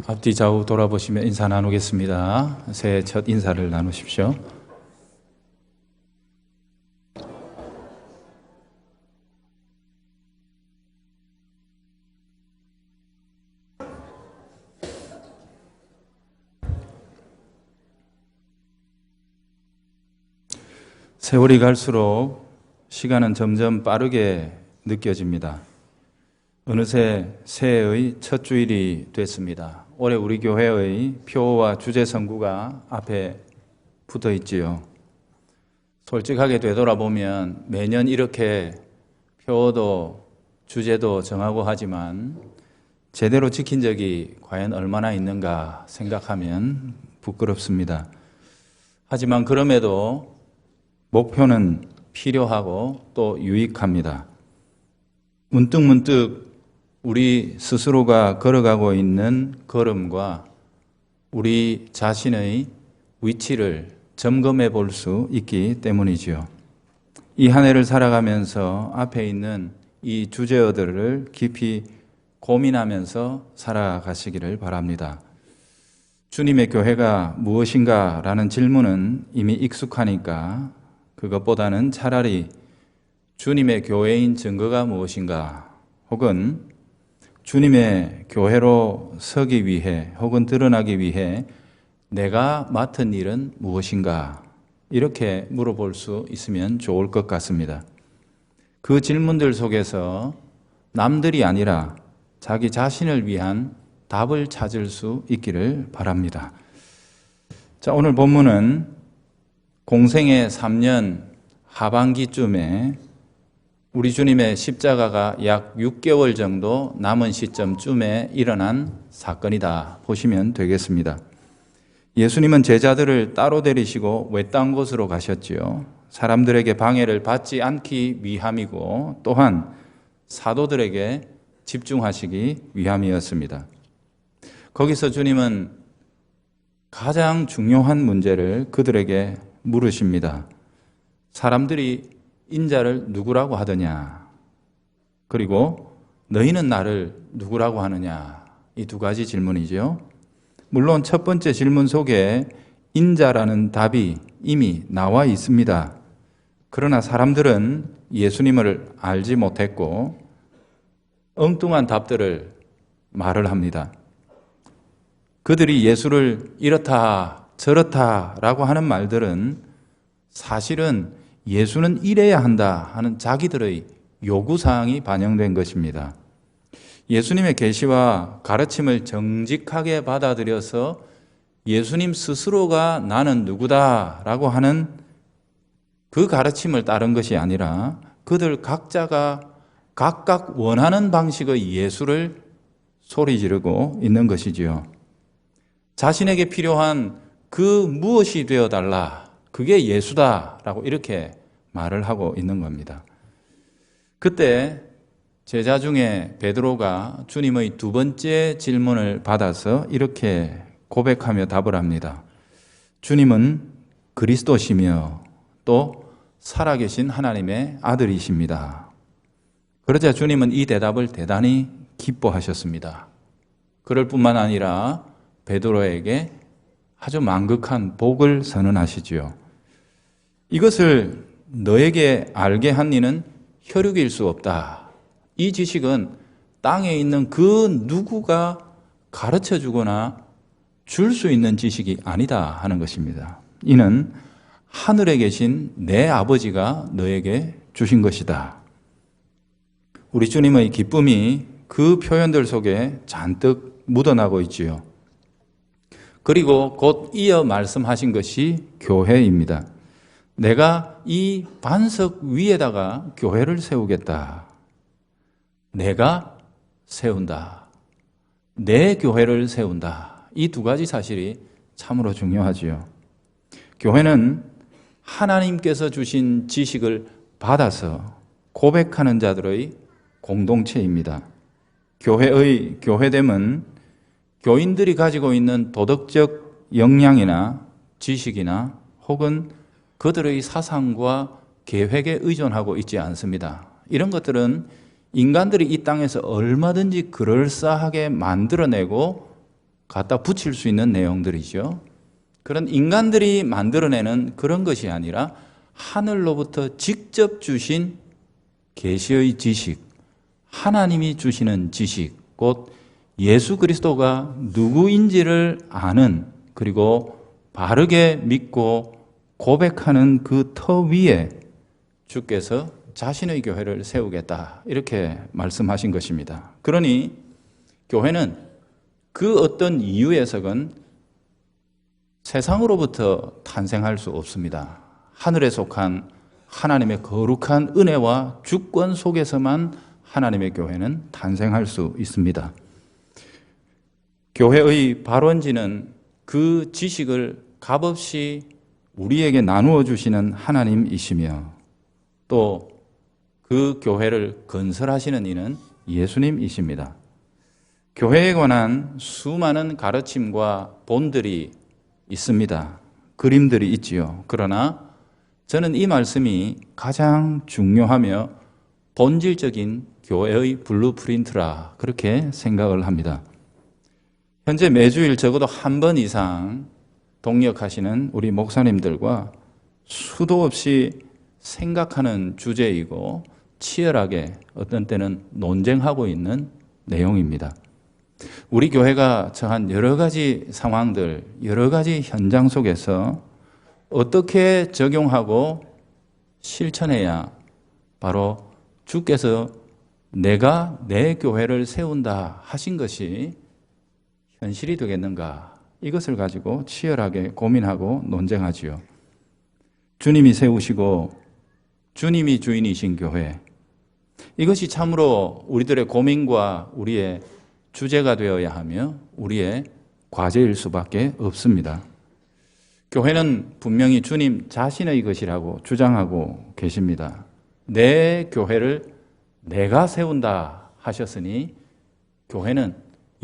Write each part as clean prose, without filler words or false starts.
앞뒤 좌우 돌아보시며 인사 나누겠습니다. 새해 첫 인사를 나누십시오. 세월이 갈수록 시간은 점점 빠르게 느껴집니다. 어느새 새해의 첫 주일이 됐습니다. 올해 우리 교회의 표와 주제 선구가 앞에 붙어 있지요. 솔직하게 되돌아보면 매년 이렇게 표도 주제도 정하고 하지만 제대로 지킨 적이 과연 얼마나 있는가 생각하면 부끄럽습니다. 하지만 그럼에도 목표는 필요하고 또 유익합니다. 문득문득 우리 스스로가 걸어가고 있는 걸음과 우리 자신의 위치를 점검해 볼 수 있기 때문이지요. 이 한 해를 살아가면서 앞에 있는 이 주제어들을 깊이 고민하면서 살아가시기를 바랍니다. 주님의 교회가 무엇인가 라는 질문은 이미 익숙하니까 그것보다는 차라리 주님의 교회인 증거가 무엇인가, 혹은 주님의 교회로 서기 위해 혹은 드러나기 위해 내가 맡은 일은 무엇인가, 이렇게 물어볼 수 있으면 좋을 것 같습니다. 그 질문들 속에서 남들이 아니라 자기 자신을 위한 답을 찾을 수 있기를 바랍니다. 자, 오늘 본문은 공생애 3년 하반기쯤에 우리 주님의 십자가가 약 6개월 정도 남은 시점쯤에 일어난 사건이다 보시면 되겠습니다. 예수님은 제자들을 따로 데리시고 외딴 곳으로 가셨지요. 사람들에게 방해를 받지 않기 위함이고 또한 사도들에게 집중하시기 위함이었습니다. 거기서 주님은 가장 중요한 문제를 그들에게 물으십니다. 사람들이 인자를 누구라고 하더냐? 그리고 너희는 나를 누구라고 하느냐? 이 두 가지 질문이죠. 물론 첫 번째 질문 속에 인자라는 답이 이미 나와 있습니다. 그러나 사람들은 예수님을 알지 못했고 엉뚱한 답들을 말을 합니다. 그들이 예수를 이렇다 저렇다라고 하는 말들은 사실은 예수는 이래야 한다 하는 자기들의 요구사항이 반영된 것입니다. 예수님의 계시와 가르침을 정직하게 받아들여서 예수님 스스로가 나는 누구다라고 하는 그 가르침을 따른 것이 아니라 그들 각자가 각각 원하는 방식의 예수를 소리 지르고 있는 것이지요. 자신에게 필요한 그 무엇이 되어달라, 그게 예수다라고 이렇게 말을 하고 있는 겁니다. 그때 제자 중에 베드로가 주님의 두 번째 질문을 받아서 이렇게 고백하며 답을 합니다. 주님은 그리스도시며 또 살아계신 하나님의 아들이십니다. 그러자 주님은 이 대답을 대단히 기뻐하셨습니다. 그럴 뿐만 아니라 베드로에게 아주 만극한 복을 선언하시지요. 이것을 너에게 알게 한 이는 혈육일 수 없다. 이 지식은 땅에 있는 그 누구가 가르쳐 주거나 줄 수 있는 지식이 아니다 하는 것입니다. 이는 하늘에 계신 내 아버지가 너에게 주신 것이다. 우리 주님의 기쁨이 그 표현들 속에 잔뜩 묻어나고 있지요. 그리고 곧 이어 말씀하신 것이 교회입니다. 내가 이 반석 위에다가 교회를 세우겠다. 내가 세운다. 내 교회를 세운다. 이 두 가지 사실이 참으로 중요하지요. 교회는 하나님께서 주신 지식을 받아서 고백하는 자들의 공동체입니다. 교회의 교회됨은 교인들이 가지고 있는 도덕적 역량이나 지식이나 혹은 그들의 사상과 계획에 의존하고 있지 않습니다. 이런 것들은 인간들이 이 땅에서 얼마든지 그럴싸하게 만들어내고 갖다 붙일 수 있는 내용들이죠. 그런 인간들이 만들어내는 그런 것이 아니라 하늘로부터 직접 주신 계시의 지식, 하나님이 주시는 지식, 곧 예수 그리스도가 누구인지를 아는, 그리고 바르게 믿고 고백하는 그 터 위에 주께서 자신의 교회를 세우겠다, 이렇게 말씀하신 것입니다. 그러니 교회는 그 어떤 이유에서건 세상으로부터 탄생할 수 없습니다. 하늘에 속한 하나님의 거룩한 은혜와 주권 속에서만 하나님의 교회는 탄생할 수 있습니다. 교회의 발원지는 그 지식을 값없이 우리에게 나누어 주시는 하나님이시며, 또 그 교회를 건설하시는 이는 예수님이십니다. 교회에 관한 수많은 가르침과 본들이 있습니다. 그림들이 있지요. 그러나 저는 이 말씀이 가장 중요하며 본질적인 교회의 블루프린트라, 그렇게 생각을 합니다. 현재 매주일 적어도 한 번 이상 동역하시는 우리 목사님들과 수도 없이 생각하는 주제이고 치열하게 어떤 때는 논쟁하고 있는 내용입니다. 우리 교회가 처한 여러 가지 상황들, 여러 가지 현장 속에서 어떻게 적용하고 실천해야 바로 주께서 내가 내 교회를 세운다 하신 것이 현실이 되겠는가, 이것을 가지고 치열하게 고민하고 논쟁하지요. 주님이 세우시고 주님이 주인이신 교회, 이것이 참으로 우리들의 고민과 우리의 주제가 되어야 하며 우리의 과제일 수밖에 없습니다. 교회는 분명히 주님 자신의 것이라고 주장하고 계십니다. 내 교회를 내가 세운다 하셨으니 교회는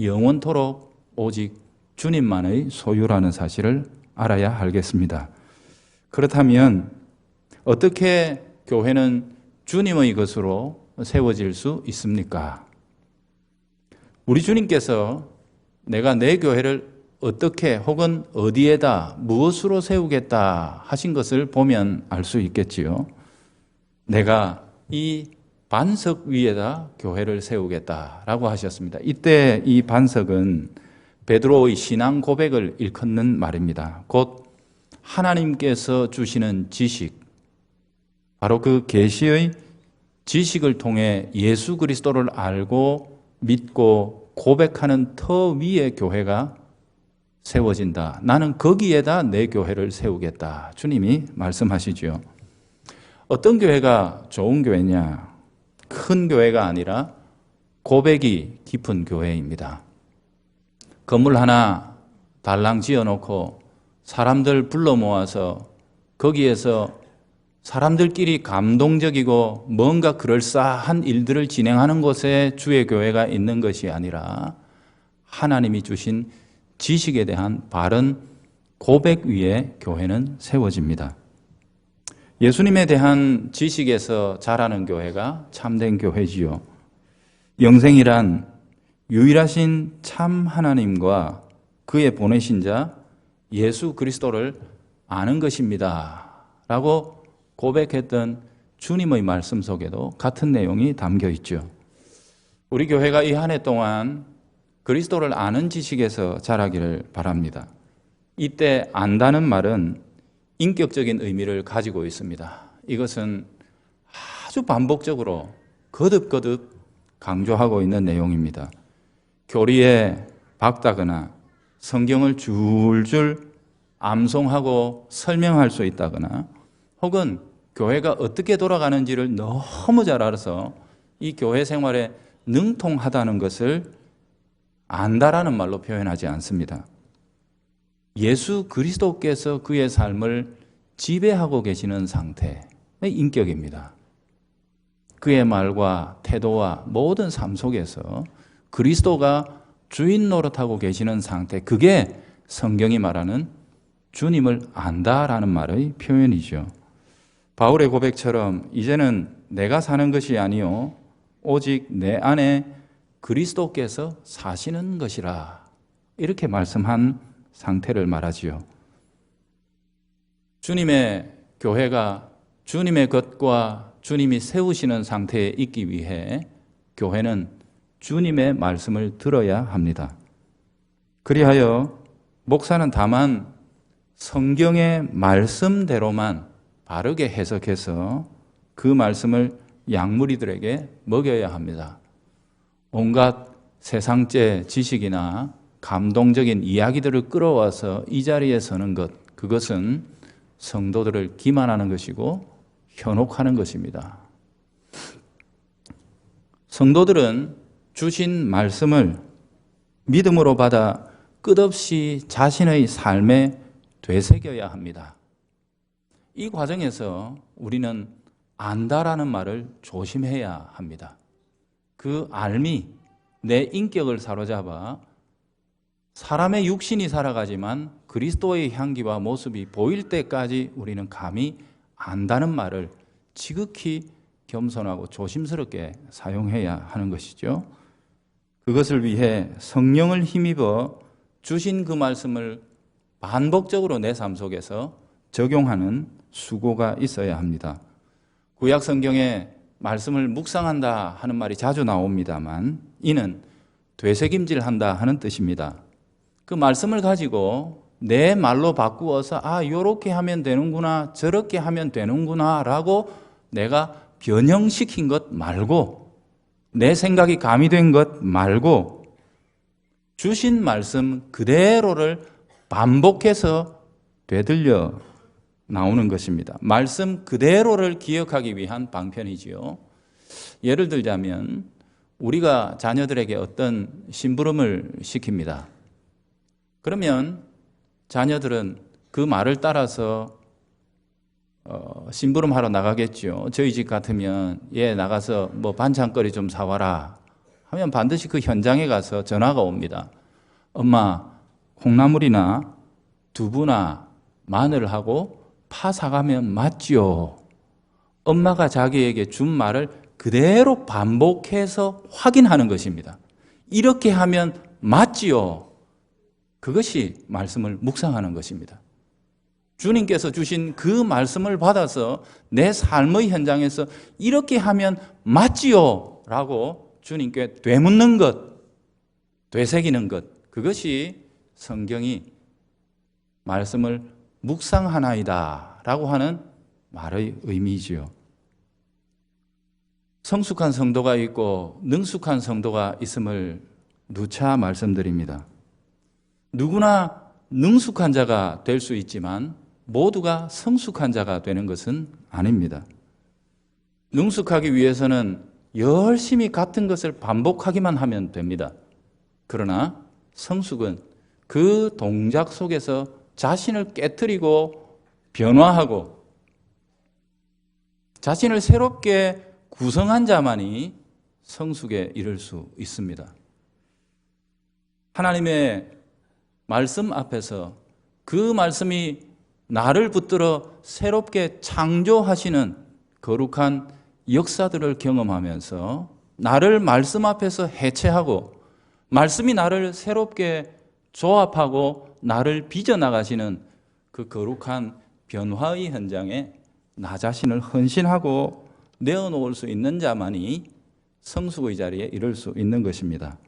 영원토록 오직 주님만의 소유라는 사실을 알아야 알겠습니다. 그렇다면 어떻게 교회는 주님의 것으로 세워질 수 있습니까? 우리 주님께서 내가 내 교회를 어떻게 혹은 어디에다 무엇으로 세우겠다 하신 것을 보면 알 수 있겠지요. 내가 이 반석 위에다 교회를 세우겠다라고 하셨습니다. 이때 이 반석은 베드로의 신앙 고백을 일컫는 말입니다. 곧 하나님께서 주시는 지식, 바로 그 계시의 지식을 통해 예수 그리스도를 알고 믿고 고백하는 터 위에 교회가 세워진다. 나는 거기에다 내 교회를 세우겠다. 주님이 말씀하시죠. 어떤 교회가 좋은 교회냐? 큰 교회가 아니라 고백이 깊은 교회입니다. 건물 하나 달랑 지어놓고 사람들 불러 모아서 거기에서 사람들끼리 감동적이고 뭔가 그럴싸한 일들을 진행하는 곳에 주의 교회가 있는 것이 아니라 하나님이 주신 지식에 대한 바른 고백 위에 교회는 세워집니다. 예수님에 대한 지식에서 자라는 교회가 참된 교회지요. 영생이란 유일하신 참 하나님과 그의 보내신 자 예수 그리스도를 아는 것입니다 라고 고백했던 주님의 말씀 속에도 같은 내용이 담겨 있죠. 우리 교회가 이 한 해 동안 그리스도를 아는 지식에서 자라기를 바랍니다. 이때 안다는 말은 인격적인 의미를 가지고 있습니다. 이것은 아주 반복적으로 거듭거듭 강조하고 있는 내용입니다. 교리에 박다거나 성경을 줄줄 암송하고 설명할 수 있다거나 혹은 교회가 어떻게 돌아가는지를 너무 잘 알아서 이 교회 생활에 능통하다는 것을 안다라는 말로 표현하지 않습니다. 예수 그리스도께서 그의 삶을 지배하고 계시는 상태의 인격입니다. 그의 말과 태도와 모든 삶 속에서 그리스도가 주인 노릇하고 계시는 상태, 그게 성경이 말하는 주님을 안다라는 말의 표현이죠. 바울의 고백처럼 이제는 내가 사는 것이 아니요 오직 내 안에 그리스도께서 사시는 것이라. 이렇게 말씀한 상태를 말하지요. 주님의 교회가 주님의 것과 주님이 세우시는 상태에 있기 위해 교회는 주님의 말씀을 들어야 합니다. 그리하여 목사는 다만 성경의 말씀대로만 바르게 해석해서 그 말씀을 양무리들에게 먹여야 합니다. 온갖 세상제 지식이나 감동적인 이야기들을 끌어와서 이 자리에 서는 것, 그것은 성도들을 기만하는 것이고 현혹하는 것입니다. 성도들은 주신 말씀을 믿음으로 받아 끝없이 자신의 삶에 되새겨야 합니다. 이 과정에서 우리는 안다라는 말을 조심해야 합니다. 그 알미, 내 인격을 사로잡아 사람의 육신이 살아가지만 그리스도의 향기와 모습이 보일 때까지 우리는 감히 안다는 말을 지극히 겸손하고 조심스럽게 사용해야 하는 것이죠. 그것을 위해 성령을 힘입어 주신 그 말씀을 반복적으로 내 삶 속에서 적용하는 수고가 있어야 합니다. 구약 성경에 말씀을 묵상한다 하는 말이 자주 나옵니다만 이는 되새김질한다 하는 뜻입니다. 그 말씀을 가지고 내 말로 바꾸어서 요렇게 하면 되는구나, 저렇게 하면 되는구나 라고 내가 변형시킨 것 말고, 내 생각이 가미된 것 말고 주신 말씀 그대로를 반복해서 되들려 나오는 것입니다. 말씀 그대로를 기억하기 위한 방편이지요. 예를 들자면 우리가 자녀들에게 어떤 심부름을 시킵니다. 그러면 자녀들은 그 말을 따라서 심부름하러 나가겠죠. 저희 집 같으면 얘 나가서 뭐 반찬거리 좀 사와라 하면 반드시 그 현장에 가서 전화가 옵니다. 엄마, 콩나물이나 두부나 마늘하고 파 사가면 맞지요? 엄마가 자기에게 준 말을 그대로 반복해서 확인하는 것입니다. 이렇게 하면 맞지요? 그것이 말씀을 묵상하는 것입니다. 주님께서 주신 그 말씀을 받아서 내 삶의 현장에서 이렇게 하면 맞지요? 라고 주님께 되묻는 것, 되새기는 것, 그것이 성경이 말씀을 묵상하나이다 라고 하는 말의 의미이지요. 성숙한 성도가 있고 능숙한 성도가 있음을 누차 말씀드립니다. 누구나 능숙한 자가 될 수 있지만 모두가 성숙한 자가 되는 것은 아닙니다. 능숙하기 위해서는 열심히 같은 것을 반복하기만 하면 됩니다. 그러나 성숙은 그 동작 속에서 자신을 깨트리고 변화하고 자신을 새롭게 구성한 자만이 성숙에 이를 수 있습니다. 하나님의 말씀 앞에서 그 말씀이 나를 붙들어 새롭게 창조하시는 거룩한 역사들을 경험하면서 나를 말씀 앞에서 해체하고 말씀이 나를 새롭게 조합하고 나를 빚어나가시는 그 거룩한 변화의 현장에 나 자신을 헌신하고 내어놓을 수 있는 자만이 성숙의 자리에 이를 수 있는 것입니다.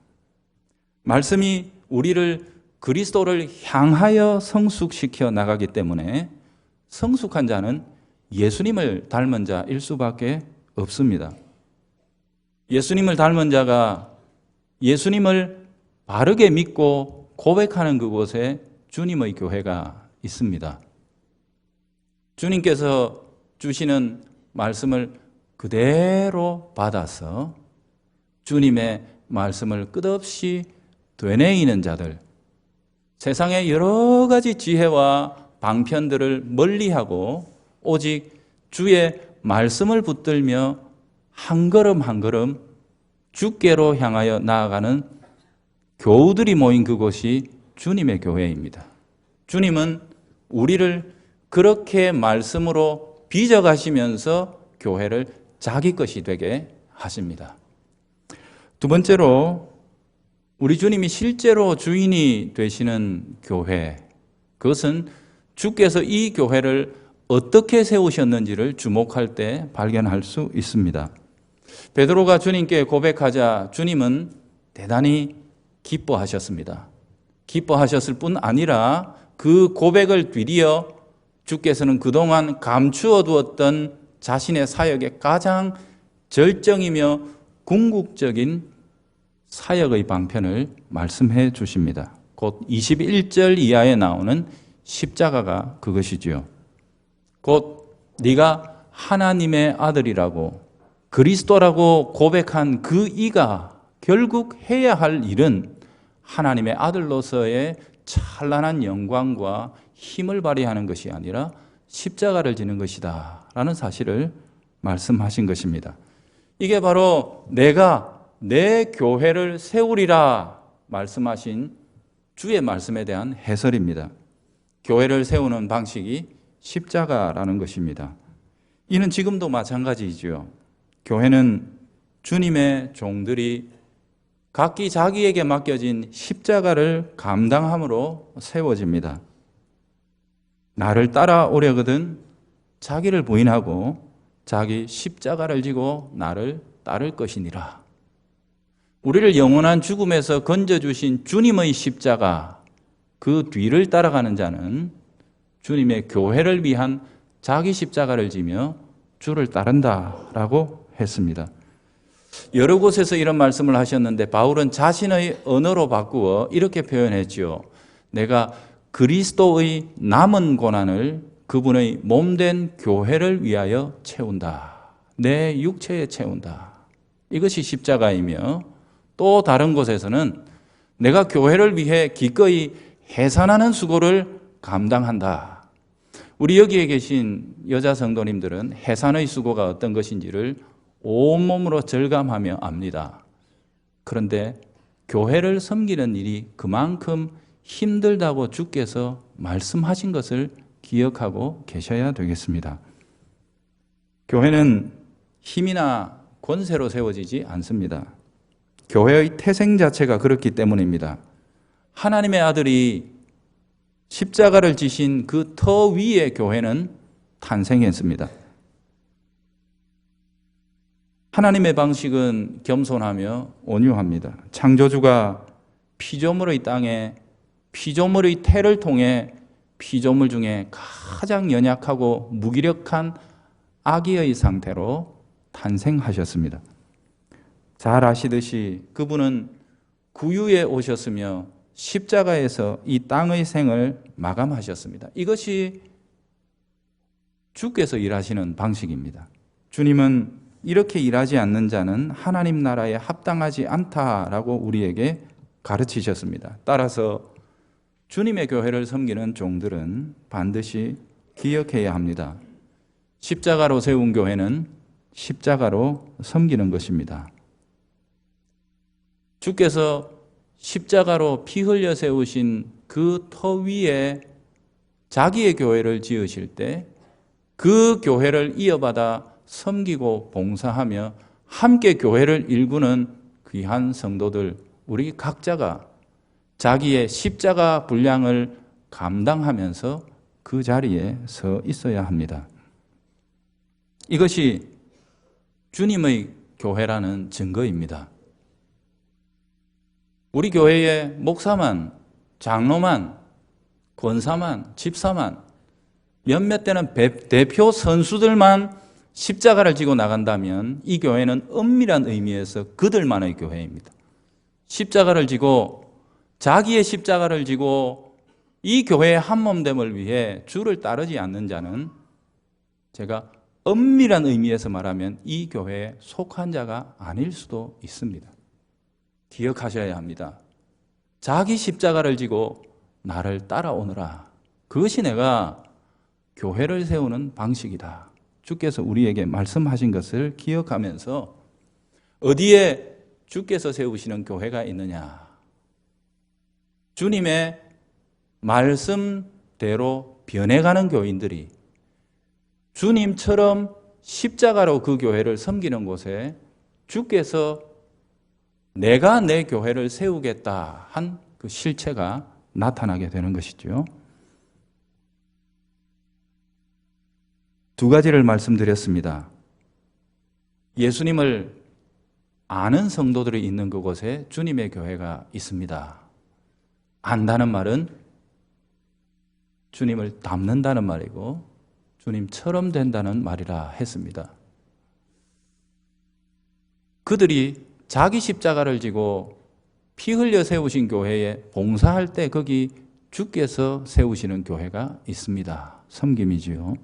말씀이 우리를 그리스도를 향하여 성숙시켜 나가기 때문에 성숙한 자는 예수님을 닮은 자일 수밖에 없습니다. 예수님을 닮은 자가 예수님을 바르게 믿고 고백하는 그곳에 주님의 교회가 있습니다. 주님께서 주시는 말씀을 그대로 받아서 주님의 말씀을 끝없이 되뇌이는 자들, 세상의 여러 가지 지혜와 방편들을 멀리하고 오직 주의 말씀을 붙들며 한 걸음 한 걸음 주께로 향하여 나아가는 교우들이 모인 그곳이 주님의 교회입니다. 주님은 우리를 그렇게 말씀으로 빚어가시면서 교회를 자기 것이 되게 하십니다. 두 번째로 우리 주님이 실제로 주인이 되시는 교회, 그것은 주께서 이 교회를 어떻게 세우셨는지를 주목할 때 발견할 수 있습니다. 베드로가 주님께 고백하자 주님은 대단히 기뻐하셨습니다. 기뻐하셨을 뿐 아니라 그 고백을 뒤이어 주께서는 그동안 감추어 두었던 자신의 사역의 가장 절정이며 궁극적인 사역의 방편을 말씀해 주십니다. 곧 21절 이하에 나오는 십자가가 그것이지요. 곧 네가 하나님의 아들이라고 그리스도라고 고백한 그 이가 결국 해야 할 일은 하나님의 아들로서의 찬란한 영광과 힘을 발휘하는 것이 아니라 십자가를 지는 것이다 라는 사실을 말씀하신 것입니다. 이게 바로 내가 내 교회를 세우리라 말씀하신 주의 말씀에 대한 해설입니다. 교회를 세우는 방식이 십자가라는 것입니다. 이는 지금도 마찬가지이지요. 교회는 주님의 종들이 각기 자기에게 맡겨진 십자가를 감당함으로 세워집니다. 나를 따라오려거든 자기를 부인하고 자기 십자가를 지고 나를 따를 것이니라. 우리를 영원한 죽음에서 건져주신 주님의 십자가, 그 뒤를 따라가는 자는 주님의 교회를 위한 자기 십자가를 지며 주를 따른다라고 했습니다. 여러 곳에서 이런 말씀을 하셨는데 바울은 자신의 언어로 바꾸어 이렇게 표현했지요. 내가 그리스도의 남은 고난을 그분의 몸된 교회를 위하여 채운다. 내 육체에 채운다. 이것이 십자가이며 또 다른 곳에서는 내가 교회를 위해 기꺼이 해산하는 수고를 감당한다. 우리 여기에 계신 여자 성도님들은 해산의 수고가 어떤 것인지를 온몸으로 절감하며 압니다. 그런데 교회를 섬기는 일이 그만큼 힘들다고 주께서 말씀하신 것을 기억하고 계셔야 되겠습니다. 교회는 힘이나 권세로 세워지지 않습니다. 교회의 태생 자체가 그렇기 때문입니다. 하나님의 아들이 십자가를 지신 그 터 위에 교회는 탄생했습니다. 하나님의 방식은 겸손하며 온유합니다. 창조주가 피조물의 땅에 피조물의 태를 통해 피조물 중에 가장 연약하고 무기력한 아기의 상태로 탄생하셨습니다. 잘 아시듯이 그분은 구유에 오셨으며 십자가에서 이 땅의 생을 마감하셨습니다. 이것이 주께서 일하시는 방식입니다. 주님은 이렇게 일하지 않는 자는 하나님 나라에 합당하지 않다라고 우리에게 가르치셨습니다. 따라서 주님의 교회를 섬기는 종들은 반드시 기억해야 합니다. 십자가로 세운 교회는 십자가로 섬기는 것입니다. 주께서 십자가로 피 흘려 세우신 그 터 위에 자기의 교회를 지으실 때 그 교회를 이어받아 섬기고 봉사하며 함께 교회를 일구는 귀한 성도들, 우리 각자가 자기의 십자가 분량을 감당하면서 그 자리에 서 있어야 합니다. 이것이 주님의 교회라는 증거입니다. 우리 교회의 목사만, 장로만, 권사만, 집사만, 몇몇 때는 대표 선수들만 십자가를 지고 나간다면 이 교회는 엄밀한 의미에서 그들만의 교회입니다. 십자가를 지고 자기의 십자가를 지고 이 교회의 한몸됨을 위해 주를 따르지 않는 자는 제가 엄밀한 의미에서 말하면 이 교회에 속한 자가 아닐 수도 있습니다. 기억하셔야 합니다. 자기 십자가를 지고 나를 따라오너라. 그것이 내가 교회를 세우는 방식이다. 주께서 우리에게 말씀하신 것을 기억하면서 어디에 주께서 세우시는 교회가 있느냐? 주님의 말씀대로 변해가는 교인들이 주님처럼 십자가로 그 교회를 섬기는 곳에 주께서 내가 내 교회를 세우겠다 한 그 실체가 나타나게 되는 것이죠. 두 가지를 말씀드렸습니다. 예수님을 아는 성도들이 있는 그곳에 주님의 교회가 있습니다. 안다는 말은 주님을 닮는다는 말이고 주님처럼 된다는 말이라 했습니다. 그들이 자기 십자가를 지고 피 흘려 세우신 교회에 봉사할 때 거기 주께서 세우시는 교회가 있습니다. 섬김이지요.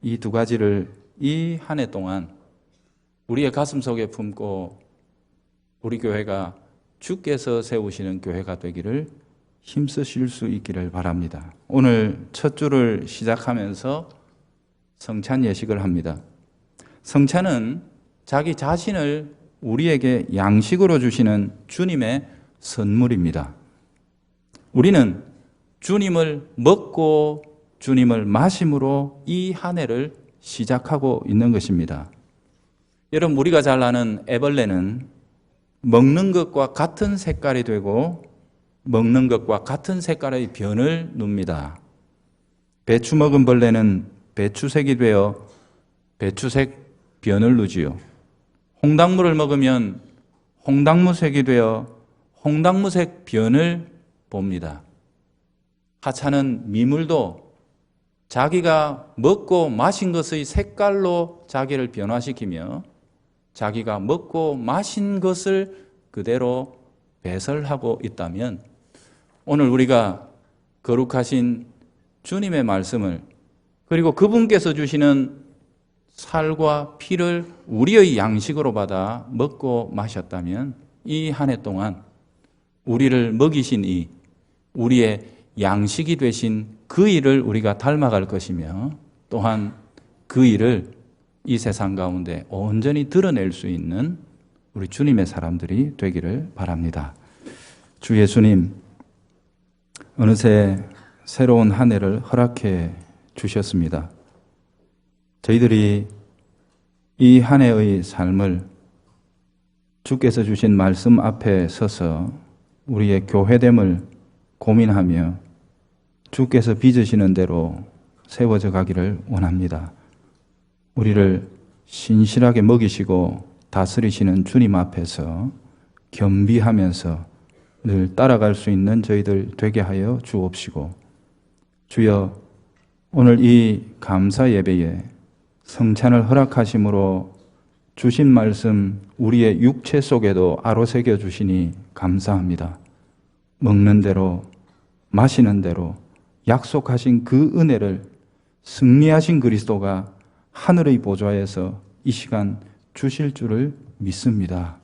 이 두 가지를 이 한 해 동안 우리의 가슴속에 품고 우리 교회가 주께서 세우시는 교회가 되기를 힘쓰실 수 있기를 바랍니다. 오늘 첫 주를 시작하면서 성찬 예식을 합니다. 성찬은 자기 자신을 우리에게 양식으로 주시는 주님의 선물입니다. 우리는 주님을 먹고 주님을 마심으로 이 한 해를 시작하고 있는 것입니다. 여러분, 우리가 잘 아는 애벌레는 먹는 것과 같은 색깔이 되고 먹는 것과 같은 색깔의 변을 눕니다. 배추 먹은 벌레는 배추색이 되어 배추색 변을 누지요. 홍당무를 먹으면 홍당무색이 되어 홍당무색 변을 봅니다. 하찮은 미물도 자기가 먹고 마신 것의 색깔로 자기를 변화시키며 자기가 먹고 마신 것을 그대로 배설하고 있다면 오늘 우리가 거룩하신 주님의 말씀을 그리고 그분께서 주시는 살과 피를 우리의 양식으로 받아 먹고 마셨다면 이 한 해 동안 우리를 먹이신 이 우리의 양식이 되신 그 일을 우리가 닮아갈 것이며 또한 그 일을 이 세상 가운데 온전히 드러낼 수 있는 우리 주님의 사람들이 되기를 바랍니다. 주 예수님, 어느새 새로운 한 해를 허락해 주셨습니다. 저희들이 이 한 해의 삶을 주께서 주신 말씀 앞에 서서 우리의 교회됨을 고민하며 주께서 빚으시는 대로 세워져 가기를 원합니다. 우리를 신실하게 먹이시고 다스리시는 주님 앞에서 겸비하면서 늘 따라갈 수 있는 저희들 되게 하여 주옵시고, 주여, 오늘 이 감사 예배에 성찬을 허락하심으로 주신 말씀 우리의 육체 속에도 아로새겨 주시니 감사합니다. 먹는 대로 마시는 대로 약속하신 그 은혜를 승리하신 그리스도가 하늘의 보좌에서 이 시간 주실 줄을 믿습니다.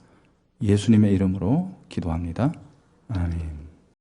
예수님의 이름으로 기도합니다. 아멘.